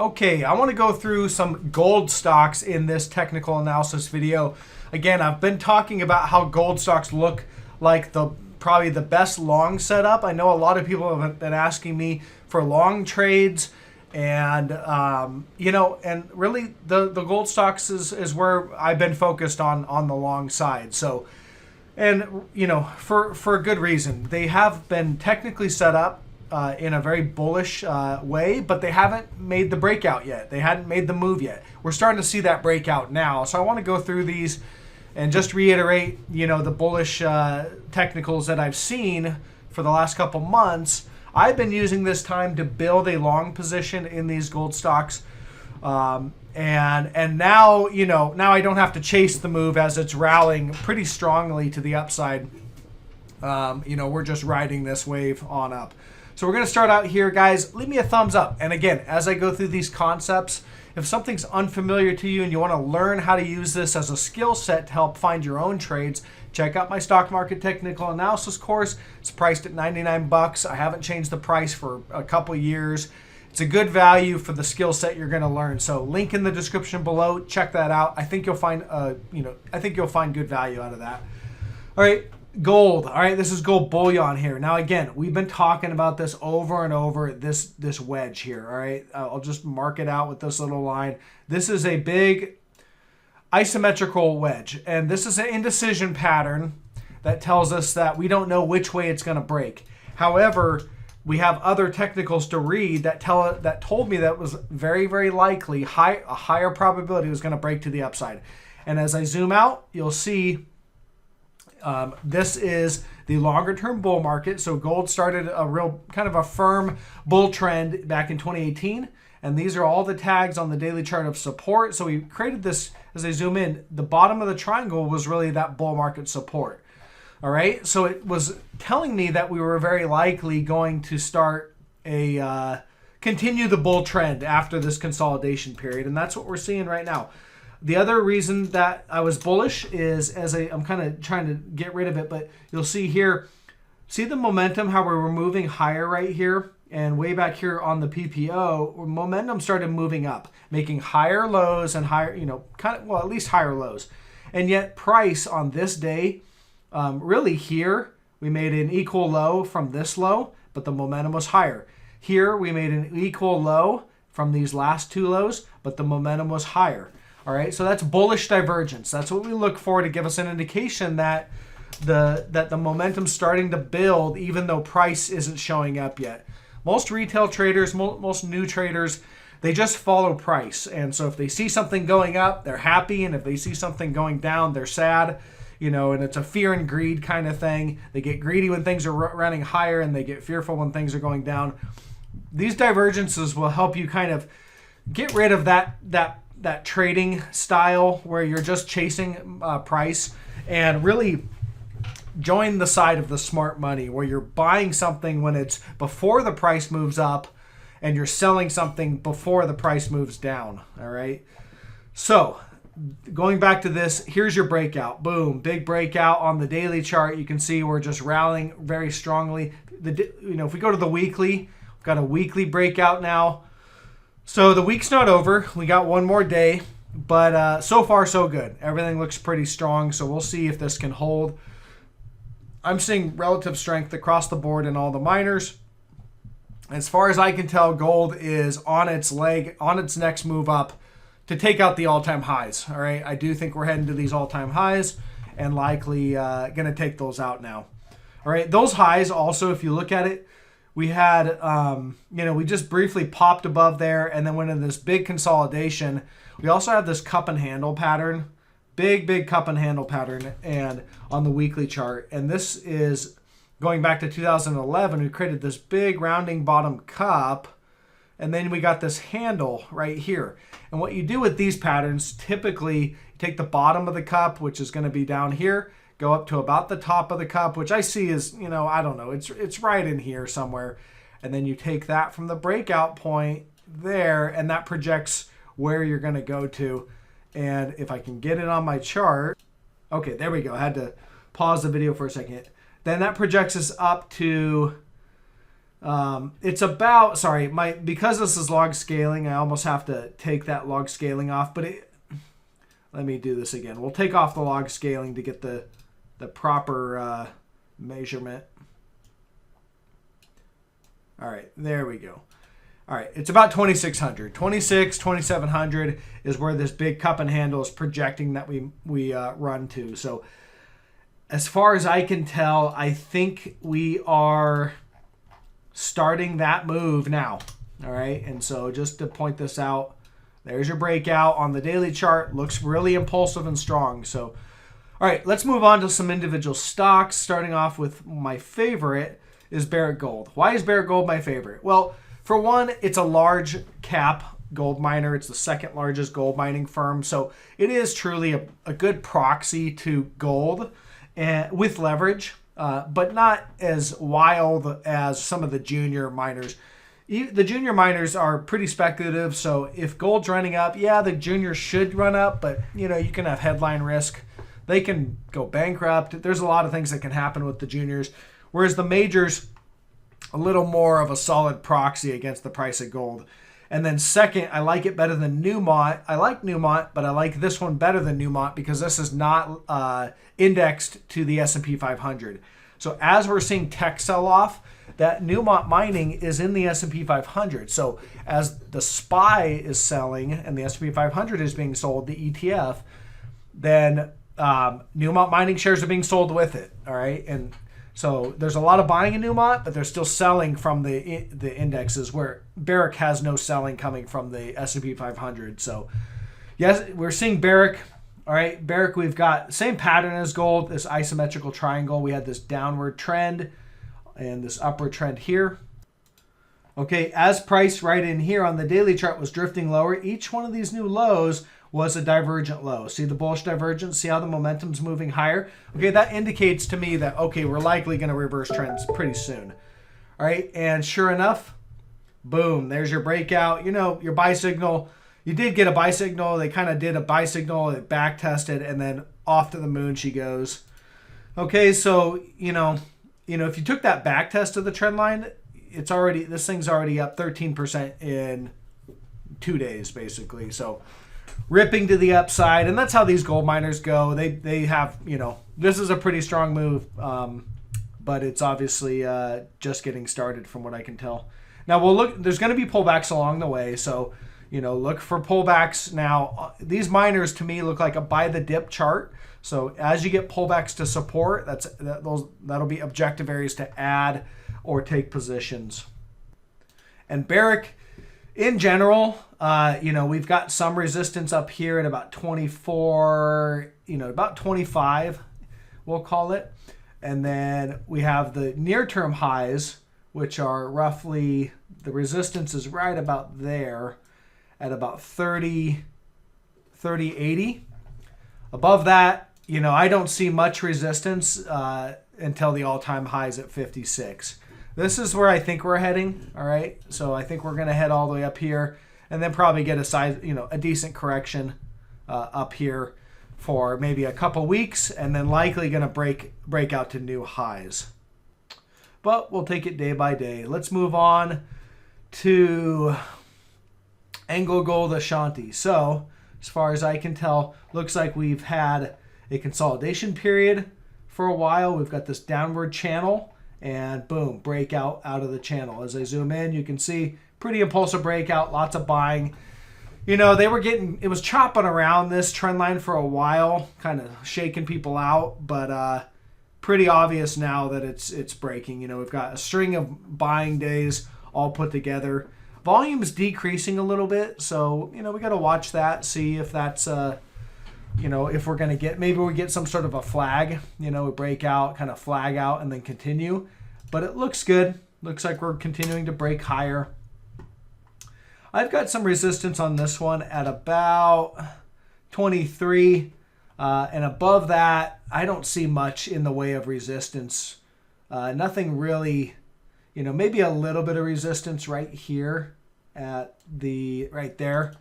Okay, I want to go through some gold stocks in this technical analysis video. Again, I've been talking about how gold stocks look like probably the best long setup. I know a lot of people have been asking me for long trades, and and really the gold stocks is where I've been focused on the long side. So, and for a good reason. They have been technically set up in a very bullish way, but they haven't made the breakout yet. They hadn't made the move yet. We're starting to see that breakout now. So I want to go through these and just reiterate, the bullish technicals that I've seen for the last couple months. I've been using this time to build a long position in these gold stocks. And now, now I don't have to chase the move as it's rallying pretty strongly to the upside. We're just riding this wave on up. So we're going to start out here, guys. Leave me a thumbs up. And again, as I go through these concepts, if something's unfamiliar to you and you want to learn how to use this as a skill set to help find your own trades, check out my stock market technical analysis course. It's priced at $99. I haven't changed the price for a couple years. It's a good value for the skill set you're going to learn. So link in the description below. Check that out. I think you'll find good value out of that. All right. Gold. All right, this is gold bullion here. Now, again, we've been talking about this over and over, this wedge here. All right, I'll just mark it out with this little line. This is a big isometrical wedge, and this is an indecision pattern that tells us that we don't know which way it's going to break. However, we have other technicals to read that told me that it was very, very likely a higher probability it was going to break to the upside. And as I zoom out, you'll see this is the longer term bull market. So gold started a real kind of a firm bull trend back in 2018. And these are all the tags on the daily chart of support. So we created this, as I zoom in, the bottom of the triangle was really that bull market support. All right. So it was telling me that we were very likely going to start continue the bull trend after this consolidation period. And that's what we're seeing right now. The other reason that I was bullish is I'm kind of trying to get rid of it, but you'll see here, see the momentum, how we were moving higher right here and way back here on the PPO, momentum started moving up, making higher lows and higher, at least higher lows. And yet price on this day, really here, we made an equal low from this low, but the momentum was higher. Here, we made an equal low from these last two lows, but the momentum was higher. All right, so that's bullish divergence. That's what we look for to give us an indication that the momentum's starting to build, even though price isn't showing up yet. Most retail traders, most new traders, they just follow price. And so if they see something going up, they're happy, and if they see something going down, they're sad. And it's a fear and greed kind of thing. They get greedy when things are running higher, and they get fearful when things are going down. These divergences will help you kind of get rid of that trading style where you're just chasing price and really join the side of the smart money where you're buying something when it's before the price moves up and you're selling something before the price moves down. All right. So going back to this, here's your breakout. Boom. Big breakout on the daily chart. You can see we're just rallying very strongly. If we go to the weekly, we've got a weekly breakout now. So the week's not over. We got one more day, but so far so good. Everything looks pretty strong, so we'll see if this can hold. I'm seeing relative strength across the board in all the miners. As far as I can tell, gold is on its next move up to take out the all-time highs. All right, I do think we're heading to these all-time highs and likely going to take those out now. All right, those highs also, if you look at it, we had, we just briefly popped above there and then went into this big consolidation. We also have this cup and handle pattern, big cup and handle pattern, and on the weekly chart. And this is going back to 2011. We created this big rounding bottom cup, and then we got this handle right here. And what you do with these patterns, typically you take the bottom of the cup, which is going to be down here, go up to about the top of the cup, which I see is, I don't know, it's right in here somewhere. And then you take that from the breakout point there, and that projects where you're going to go to. And if I can get it on my chart, okay, there we go. I had to pause the video for a second. Then that projects us up to It's about, sorry, because this is log scaling, I almost have to take that log scaling off, but let me do this again. We'll take off the log scaling to get the proper measurement. All right, there we go. All right, it's about 2,600. 2,700 is where this big cup and handle is projecting that we run to. So as far as I can tell, I think we are starting that move now. All right, and so just to point this out, there's your breakout on the daily chart. Looks really impulsive and strong. So, all right, let's move on to some individual stocks, starting off with my favorite is Barrick Gold. Why is Barrick Gold my favorite? Well, for one, it's a large cap gold miner. It's the second largest gold mining firm. So it is truly a good proxy to gold and with leverage, but not as wild as some of the junior miners. The junior miners are pretty speculative. So if gold's running up, yeah, the juniors should run up, but you can have headline risk. They can go bankrupt. There's a lot of things that can happen with the juniors. Whereas the majors, a little more of a solid proxy against the price of gold. And then second, I like it better than Newmont. I like Newmont, but I like this one better than Newmont because this is not indexed to the S&P 500. So as we're seeing tech sell off, that Newmont Mining is in the S&P 500. So as the SPY is selling and the S&P 500 is being sold, the ETF, then Newmont Mining shares are being sold with it. All right, and so there's a lot of buying in Newmont, but they're still selling from the indexes, where Barrick has no selling coming from the S&P 500. So yes, we're seeing Barrick. All right, Barrick, we've got same pattern as gold, this isometrical triangle. We had this downward trend and this upward trend here. Okay, as price right in here on the daily chart was drifting lower, each one of these new lows was a divergent low. See the bullish divergence? See how the momentum's moving higher? Okay, that indicates to me that, okay, we're likely going to reverse trends pretty soon. All right, and sure enough, boom, there's your breakout. Your buy signal. You did get a buy signal. They kind of did a buy signal. It back tested, and then off to the moon she goes. Okay, so, if you took that back test of the trend line, this thing's already up 13% in 2 days, basically. So ripping to the upside, and that's how these gold miners go. They have, this is a pretty strong move, but it's obviously just getting started from what I can tell. Now we'll look. There's going to be pullbacks along the way, so look for pullbacks. Now these miners to me look like a buy the dip chart. So as you get pullbacks to support, that'll be objective areas to add or take positions. And Barrick, in general, we've got some resistance up here at about 24, about 25, we'll call it. And then we have the near-term highs, which are roughly, the resistance is right about there at about 30.80. Above that, I don't see much resistance until the all-time highs at 56. This is where I think we're heading, all right? So I think we're going to head all the way up here and then probably get a decent correction up here for maybe a couple weeks, and then likely going to break out to new highs. But we'll take it day by day. Let's move on to AngloGold Ashanti. So as far as I can tell, looks like we've had a consolidation period for a while. We've got this downward channel. And boom, breakout out of the channel. As I zoom in, you can see pretty impulsive breakout, lots of buying. It was chopping around this trend line for a while, kind of shaking people out, but pretty obvious now that it's breaking. We've got a string of buying days all put together. Volume is decreasing a little bit, so we got to watch that, see if that's if we're going to maybe we get some sort of a flag, we break out, kind of flag out, and then continue. But it looks good. Looks like we're continuing to break higher. I've got some resistance on this one at about 23. And above that, I don't see much in the way of resistance. Nothing really, maybe a little bit of resistance right here right there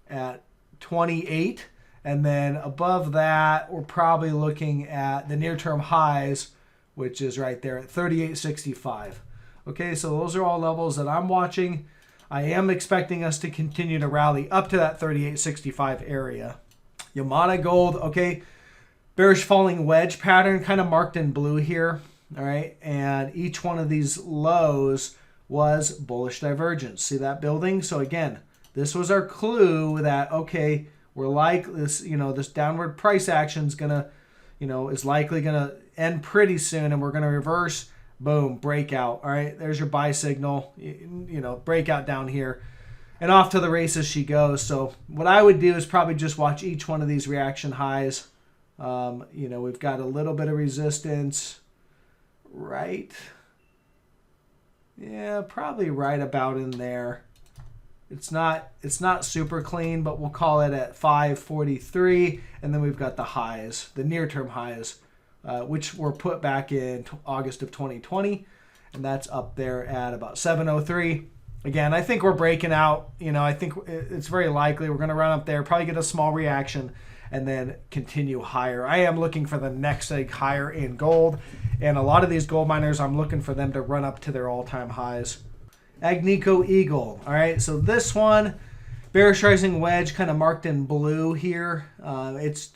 at 28. And then above that, we're probably looking at the near-term highs, which is right there at 38.65. Okay, so those are all levels that I'm watching. I am expecting us to continue to rally up to that 38.65 area. Yamana Gold, okay, bearish falling wedge pattern, kind of marked in blue here. All right, and each one of these lows was bullish divergence. See that building? So again, this was our clue that, okay, we're like this, this downward price action is gonna, is likely gonna end pretty soon, and we're gonna reverse. Boom, breakout. All right, there's your buy signal. Breakout down here, and off to the races she goes. So what I would do is probably just watch each one of these reaction highs. We've got a little bit of resistance, right? Yeah, probably right about in there. It's not super clean, but we'll call it at 543, and then we've got the highs, the near-term highs, which were put back in August of 2020, and that's up there at about 703. Again, I think we're breaking out. I think it's very likely we're going to run up there, probably get a small reaction, and then continue higher. I am looking for the next leg higher in gold, and a lot of these gold miners, I'm looking for them to run up to their all-time highs. Agnico Eagle. All right, so this one, bearish rising wedge, kind of marked in blue here.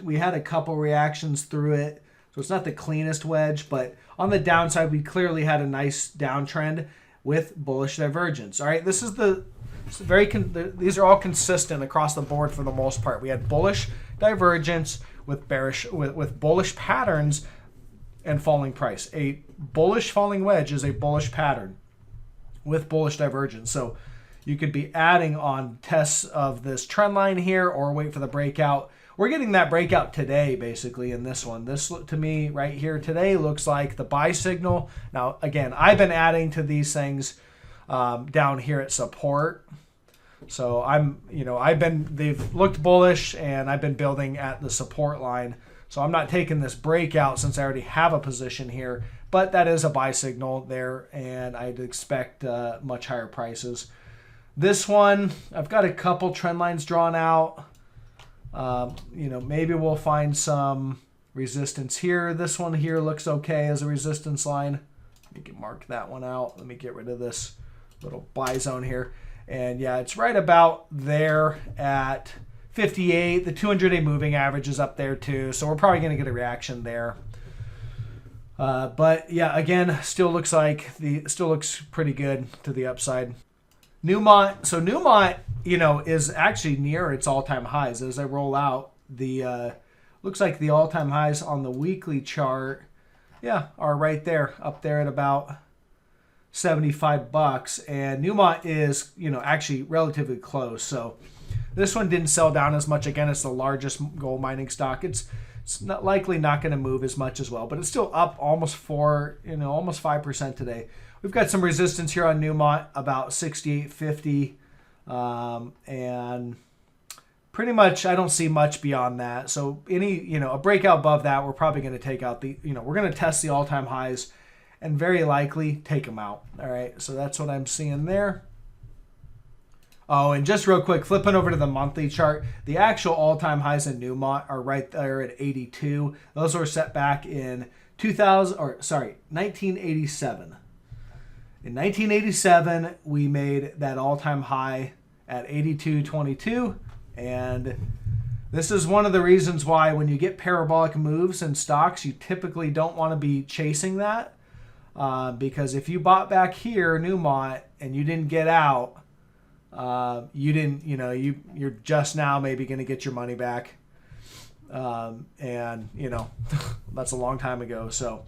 We had a couple reactions through it, so it's not the cleanest wedge, but on the downside, we clearly had a nice downtrend with bullish divergence. All right, these are all consistent across the board for the most part. We had bullish divergence with bullish patterns and falling price. A bullish falling wedge is a bullish pattern with bullish divergence. So you could be adding on tests of this trend line here or wait for the breakout. We're getting that breakout today, basically, in this one. This, to me, right here today, looks like the buy signal. Now, again, I've been adding to these things down here at support. So they've looked bullish, and I've been building at the support line. So I'm not taking this breakout since I already have a position here, but that is a buy signal there, and I'd expect much higher prices. This one, I've got a couple trend lines drawn out. Maybe we'll find some resistance here. This one here looks okay as a resistance line. Let me mark that one out. Let me get rid of this little buy zone here. And yeah, it's right about there at 58. The 200-day moving average is up there too, so we're probably going to get a reaction there. But yeah, again, still looks pretty good to the upside. Newmont. So Newmont, is actually near its all-time highs as I roll out. The looks like the all-time highs on the weekly chart, are right there, up there at about $75, and Newmont is, actually relatively close. So this one didn't sell down as much. Again, it's the largest gold mining stock. It's not likely not going to move as much as well, but it's still up almost 5% today. We've got some resistance here on Newmont, about 68.50, and pretty much I don't see much beyond that. So a breakout above that, we're probably going to take out we're going to test the all-time highs and very likely take them out. All right, so that's what I'm seeing there. Oh, and just real quick, flipping over to the monthly chart, the actual all-time highs in Newmont are right there at 82. Those were set back in 1987. In 1987, we made that all-time high at 82.22, and this is one of the reasons why when you get parabolic moves in stocks, you typically don't want to be chasing that, because if you bought back here, Newmont, and you didn't get out, you're just now maybe going to get your money back, and that's a long time ago. So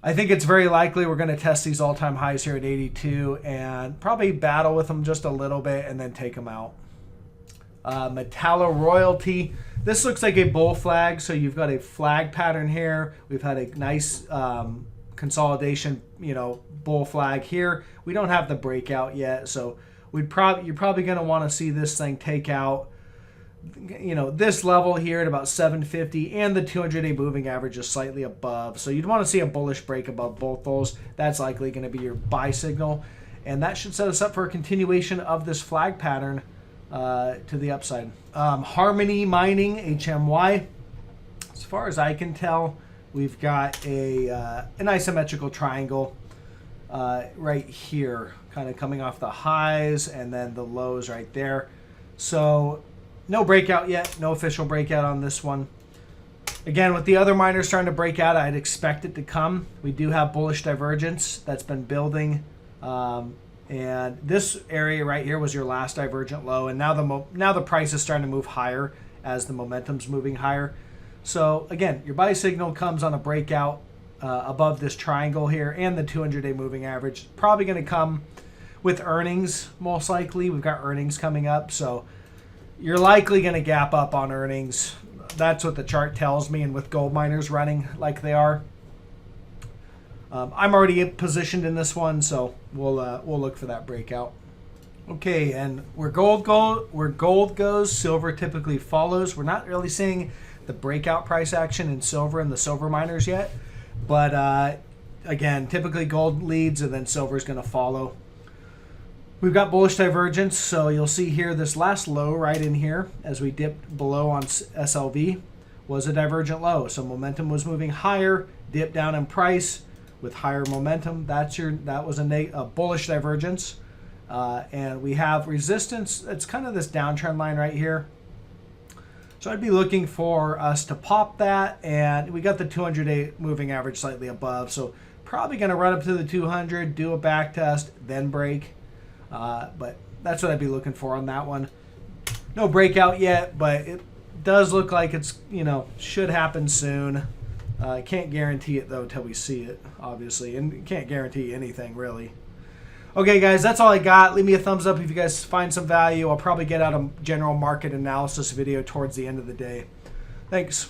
I think it's very likely we're going to test these all-time highs here at 82 and probably battle with them just a little bit and then take them out. Metallo royalty. This looks like a bull flag, so you've got a flag pattern here. We've had a nice consolidation, bull flag here. We don't have the breakout yet, so you're probably going to want to see this thing take out this level here at about 750, and the 200-day moving average is slightly above. So you'd want to see a bullish break above both those. That's likely going to be your buy signal, and that should set us up for a continuation of this flag pattern to the upside. Harmony Mining, HMY. As far as I can tell, we've got an isometrical triangle. right here, kind of coming off the highs and then the lows right there. So no breakout yet, no official breakout on this one. Again, with the other miners starting to break out, I'd expect it to come. We do have bullish divergence that's been building. And this area right here was your last divergent low, and now the price is starting to move higher as the momentum's moving higher. So again, your buy signal comes on a breakout above this triangle here and the 200-day moving average. Probably going to come with earnings, most likely. We've got earnings coming up, so you're likely going to gap up on earnings. That's what the chart tells me, and with gold miners running like they are. I'm already positioned in this one, so we'll look for that breakout. Okay, and where gold goes, silver typically follows. We're not really seeing the breakout price action in silver and the silver miners yet, but again, typically gold leads and then silver is going to follow. We've got bullish divergence, so you'll see here this last low right in here as we dipped below on SLV was a divergent low. So momentum was moving higher, dipped down in price with higher momentum. That was a bullish divergence. And we have resistance. It's kind of this downtrend line right here. So I'd be looking for us to pop that, and we got the 200-day moving average slightly above. So probably going to run up to the 200, do a back test, then break. But that's what I'd be looking for on that one. No breakout yet, but it does look like it's, should happen soon. Can't guarantee it, though, until we see it, obviously. And can't guarantee anything, really. Okay, guys, that's all I got. Leave me a thumbs up if you guys find some value. I'll probably get out a general market analysis video towards the end of the day. Thanks.